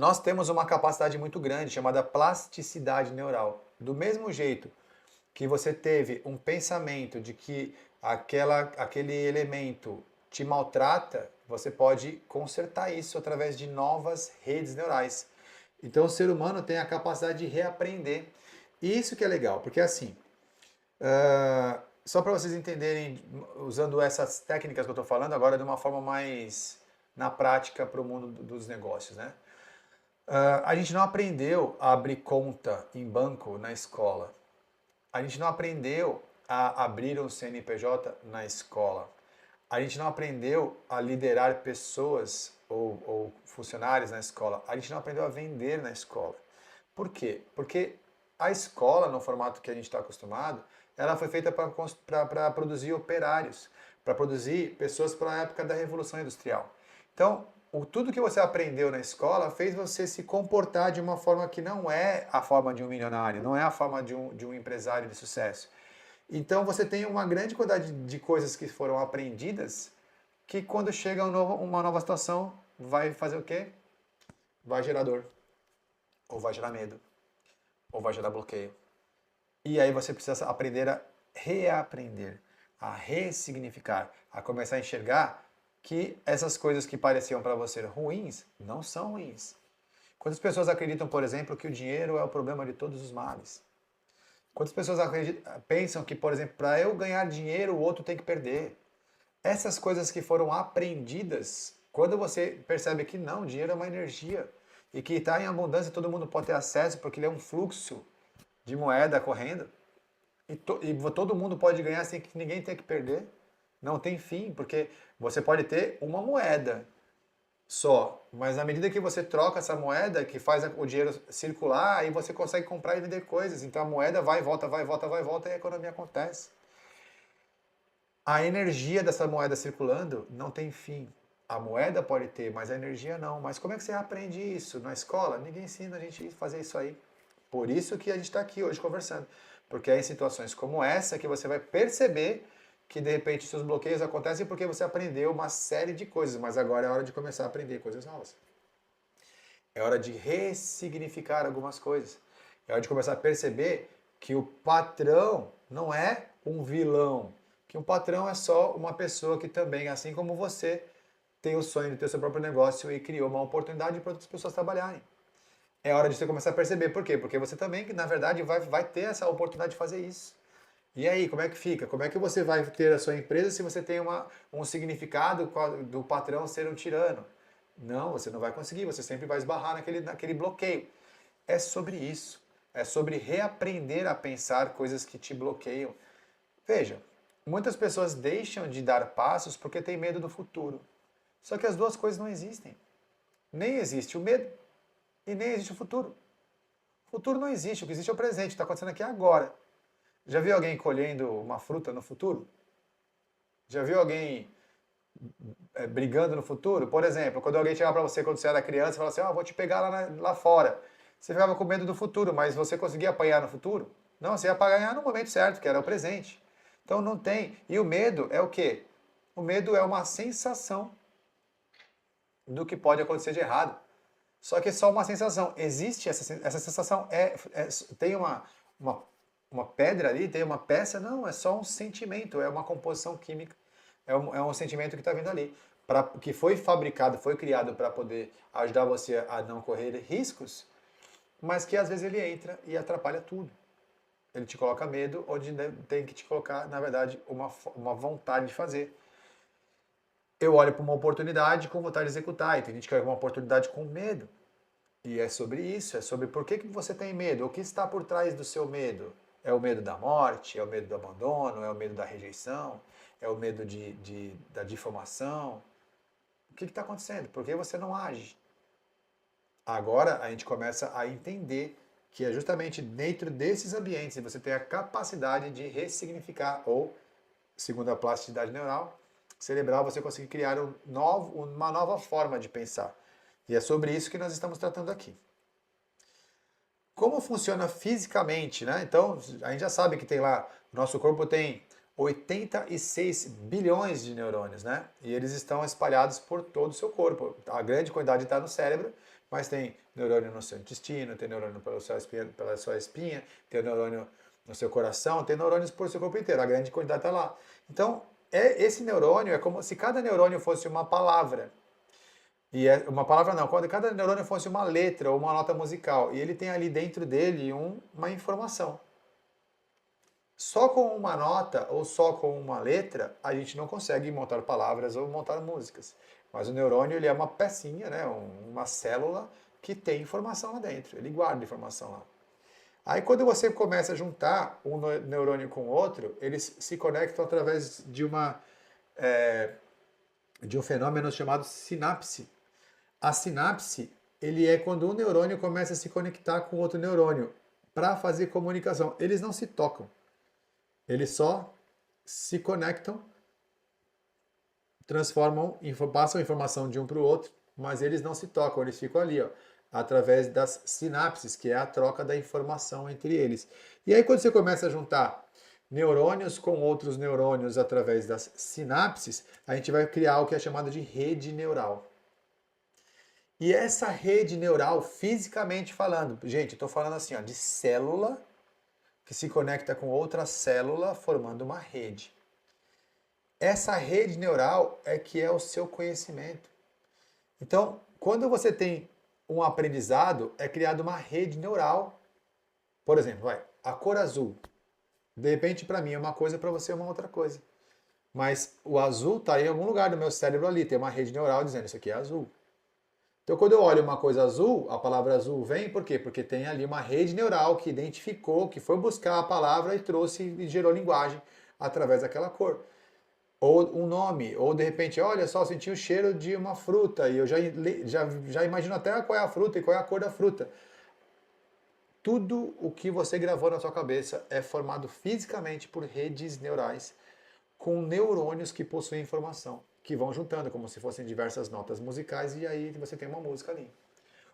Nós temos uma capacidade muito grande chamada plasticidade neural. Do mesmo jeito que você teve um pensamento de que aquele elemento te maltrata, você pode consertar isso através de novas redes neurais. Então o ser humano tem a capacidade de reaprender. E isso que é legal, porque assim, só para vocês entenderem, usando essas técnicas que eu estou falando agora de uma forma mais na prática para o mundo dos negócios, né? A gente não aprendeu a abrir conta em banco na escola. A gente não aprendeu a abrir um CNPJ na escola. A gente não aprendeu a liderar pessoas ou funcionários na escola. A gente não aprendeu a vender na escola. Por quê? Porque a escola, no formato que a gente está acostumado, ela foi feita para produzir operários, para produzir pessoas para a época da Revolução Industrial. Então, tudo que você aprendeu na escola fez você se comportar de uma forma que não é a forma de um milionário, não é a forma de um empresário de sucesso. Então você tem uma grande quantidade de coisas que foram aprendidas que quando chega uma nova situação vai fazer o quê? Vai gerar dor, ou vai gerar medo, ou vai gerar bloqueio. E aí você precisa aprender a reaprender, a ressignificar, a começar a enxergar que essas coisas que pareciam para você ruins não são ruins. Quantas pessoas acreditam, por exemplo, que o dinheiro é o problema de todos os males? Quantas pessoas pensam que, por exemplo, para eu ganhar dinheiro, o outro tem que perder? Essas coisas que foram aprendidas, quando você percebe que não, dinheiro é uma energia e que está em abundância, todo mundo pode ter acesso porque ele é um fluxo de moeda correndo e todo mundo pode ganhar sem que ninguém tenha que perder. Não tem fim, porque você pode ter uma moeda só, mas à medida que você troca essa moeda, que faz o dinheiro circular, aí você consegue comprar e vender coisas. Então a moeda vai e volta, vai e volta, vai e volta e a economia acontece. A energia dessa moeda circulando não tem fim. A moeda pode ter, mas a energia não. Mas como é que você aprende isso? Na escola? Ninguém ensina a gente a fazer isso aí. Por isso que a gente está aqui hoje conversando. Porque é em situações como essa que você vai perceber que de repente seus bloqueios acontecem porque você aprendeu uma série de coisas, mas agora é hora de começar a aprender coisas novas. É hora de ressignificar algumas coisas. É hora de começar a perceber que o patrão não é um vilão, que um patrão é só uma pessoa que também, assim como você, tem o sonho de ter seu próprio negócio e criou uma oportunidade para outras pessoas trabalharem. É hora de você começar a perceber. Por quê? Porque você também, na verdade, vai ter essa oportunidade de fazer isso. E aí, como é que fica? Como é que você vai ter a sua empresa se você tem um significado do patrão ser um tirano? Não, você não vai conseguir, você sempre vai esbarrar naquele bloqueio. É sobre isso. É sobre reaprender a pensar coisas que te bloqueiam. Veja, muitas pessoas deixam de dar passos porque têm medo do futuro. Só que as duas coisas não existem. Nem existe o medo e nem existe o futuro. O futuro não existe, o que existe é o presente, está acontecendo aqui agora. Já viu alguém colhendo uma fruta no futuro? Já viu alguém brigando no futuro? Por exemplo, quando alguém chegava para você quando você era criança e falava assim, vou te pegar lá fora. Você ficava com medo do futuro, mas você conseguia apanhar no futuro? Não, você ia apanhar no momento certo, que era o presente. Então não tem. E o medo é o quê? O medo é uma sensação do que pode acontecer de errado. Só que é só uma sensação. Existe essa sensação, tem uma pedra ali, tem uma peça, não, é só um sentimento, é uma composição química, é um sentimento que está vindo ali, que foi fabricado, foi criado para poder ajudar você a não correr riscos, mas que às vezes ele entra e atrapalha tudo. Ele te coloca medo, onde tem que te colocar, na verdade, uma vontade de fazer. Eu olho para uma oportunidade com vontade de executar, e tem gente que olha para uma oportunidade com medo. E é sobre isso, é sobre por que você tem medo, o que está por trás do seu medo. É o medo da morte, é o medo do abandono, é o medo da rejeição, é o medo da difamação. O que está acontecendo? Por que você não age? Agora a gente começa a entender que é justamente dentro desses ambientes que você tem a capacidade de ressignificar, ou, segundo a plasticidade neural, cerebral, você conseguir criar uma nova forma de pensar. E é sobre isso que nós estamos tratando aqui. Como funciona fisicamente, né? Então, a gente já sabe que tem lá, nosso corpo tem 86 bilhões de neurônios, né? E eles estão espalhados por todo o seu corpo. A grande quantidade está no cérebro, mas tem neurônio no seu intestino, tem neurônio pela sua espinha, tem neurônio no seu coração, tem neurônios por seu corpo inteiro, a grande quantidade está lá. Então, esse neurônio é como se cada neurônio fosse uma palavra. E é uma palavra não, quando cada neurônio fosse uma letra ou uma nota musical. E ele tem ali dentro dele uma informação. Só com uma nota ou só com uma letra, a gente não consegue montar palavras ou montar músicas. Mas o neurônio ele é uma pecinha, né, uma célula que tem informação lá dentro. Ele guarda informação lá. Aí quando você começa a juntar um neurônio com outro, eles se conectam através de um fenômeno chamado sinapse. A sinapse, ele é quando um neurônio começa a se conectar com outro neurônio para fazer comunicação. Eles não se tocam. Eles só se conectam, passam informação de um para o outro, mas eles não se tocam, eles ficam ali, ó, através das sinapses, que é a troca da informação entre eles. E aí quando você começa a juntar neurônios com outros neurônios através das sinapses, a gente vai criar o que é chamado de rede neural. E essa rede neural, fisicamente falando, gente, eu estou falando assim, ó, de célula que se conecta com outra célula formando uma rede. Essa rede neural é que é o seu conhecimento. Então, quando você tem um aprendizado, é criada uma rede neural. Por exemplo, a cor azul. De repente, para mim é uma coisa, para você é uma outra coisa. Mas o azul está em algum lugar do meu cérebro ali, tem uma rede neural dizendo isso aqui é azul. Então, quando eu olho uma coisa azul, a palavra azul vem por quê? Porque tem ali uma rede neural que identificou, que foi buscar a palavra e trouxe e gerou linguagem através daquela cor. Ou um nome, ou de repente, olha só, eu senti o cheiro de uma fruta e eu já imagino até qual é a fruta e qual é a cor da fruta. Tudo o que você gravou na sua cabeça é formado fisicamente por redes neurais com neurônios que possuem informação, que vão juntando como se fossem diversas notas musicais e aí você tem uma música ali.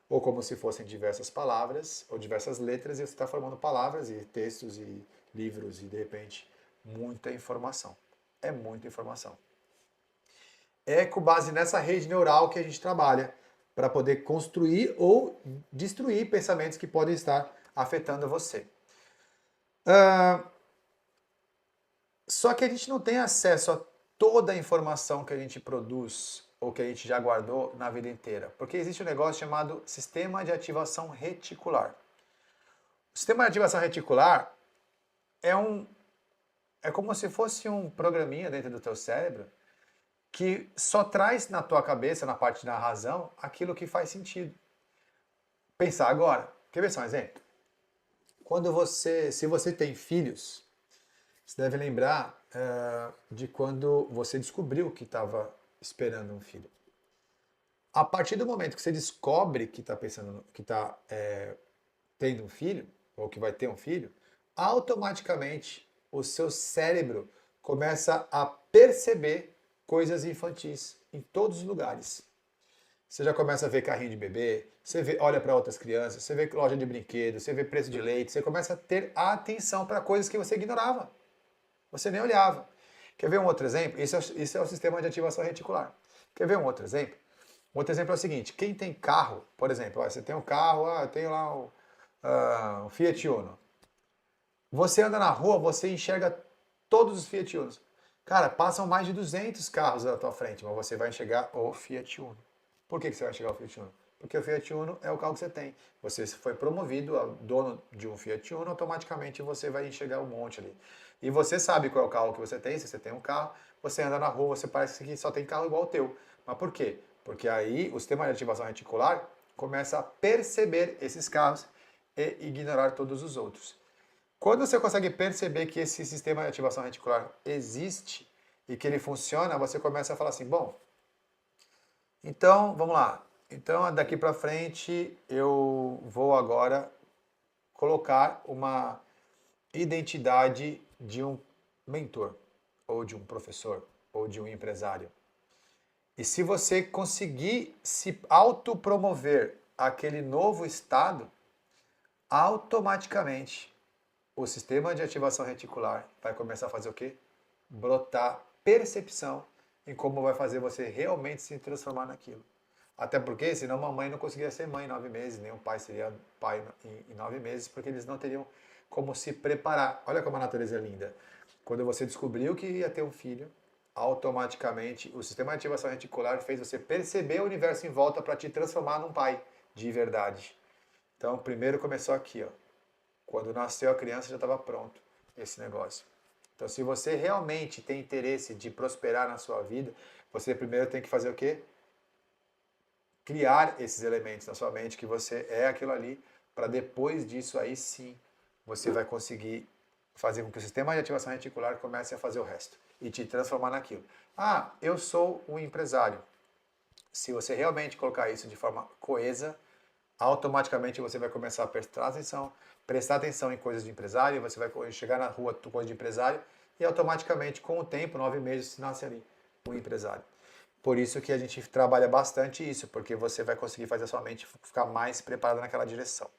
Ou como se fossem diversas palavras ou diversas letras e você está formando palavras e textos e livros e de repente muita informação. É muita informação. É com base nessa rede neural que a gente trabalha para poder construir ou destruir pensamentos que podem estar afetando você. Só que a gente não tem acesso a toda a informação que a gente produz ou que a gente já guardou na vida inteira. Porque existe um negócio chamado sistema de ativação reticular. O sistema de ativação reticular é como se fosse um programinha dentro do teu cérebro que só traz na tua cabeça, na parte da razão, aquilo que faz sentido. Pensar agora. Quer ver só um exemplo? Se você tem filhos, você deve lembrar de quando você descobriu que estava esperando um filho. A partir do momento que você descobre que está tendo um filho, ou que vai ter um filho, automaticamente o seu cérebro começa a perceber coisas infantis em todos os lugares. Você já começa a ver carrinho de bebê, olha para outras crianças, você vê loja de brinquedos, você vê preço de leite, você começa a ter atenção para coisas que você ignorava. Você nem olhava. Quer ver um outro exemplo? Isso é o sistema de ativação reticular. Quer ver um outro exemplo? Um outro exemplo é o seguinte, quem tem carro, por exemplo, você tem um carro, eu tenho lá um Fiat Uno. Você anda na rua, você enxerga todos os Fiat Unos. Cara, passam mais de 200 carros na tua frente, mas você vai enxergar o Fiat Uno. Por que você vai enxergar o Fiat Uno? Porque o Fiat Uno é o carro que você tem. Você foi promovido a dono de um Fiat Uno, automaticamente você vai enxergar um monte ali. E você sabe qual é o carro que você tem, se você tem um carro, você anda na rua, você parece que só tem carro igual ao teu. Mas por quê? Porque aí o sistema de ativação reticular começa a perceber esses carros e ignorar todos os outros. Quando você consegue perceber que esse sistema de ativação reticular existe e que ele funciona, você começa a falar assim, bom, então, vamos lá. Então, daqui para frente, eu vou agora colocar uma identidade de um mentor, ou de um professor, ou de um empresário. E se você conseguir se autopromover aquele novo estado, automaticamente o sistema de ativação reticular vai começar a fazer o quê? Brotar percepção em como vai fazer você realmente se transformar naquilo. Até porque, senão mamãe não conseguiria ser mãe em 9 meses, nem o pai seria pai em 9 meses, porque eles não teriam como se preparar. Olha como a natureza é linda. Quando você descobriu que ia ter um filho, automaticamente o sistema de ativação reticular fez você perceber o universo em volta para te transformar num pai de verdade. Então, primeiro começou aqui, ó. Quando nasceu a criança já estava pronto esse negócio. Então, se você realmente tem interesse de prosperar na sua vida, você primeiro tem que fazer o quê? Criar esses elementos na sua mente que você é aquilo ali, para depois disso aí sim você vai conseguir fazer com que o sistema de ativação reticular comece a fazer o resto e te transformar naquilo. Ah, eu sou um empresário. Se você realmente colocar isso de forma coesa, automaticamente você vai começar a prestar atenção em coisas de empresário, você vai chegar na rua com coisa de empresário e automaticamente, com o tempo, 9 meses, nasce ali um empresário. Por isso que a gente trabalha bastante isso, porque você vai conseguir fazer a sua mente ficar mais preparada naquela direção.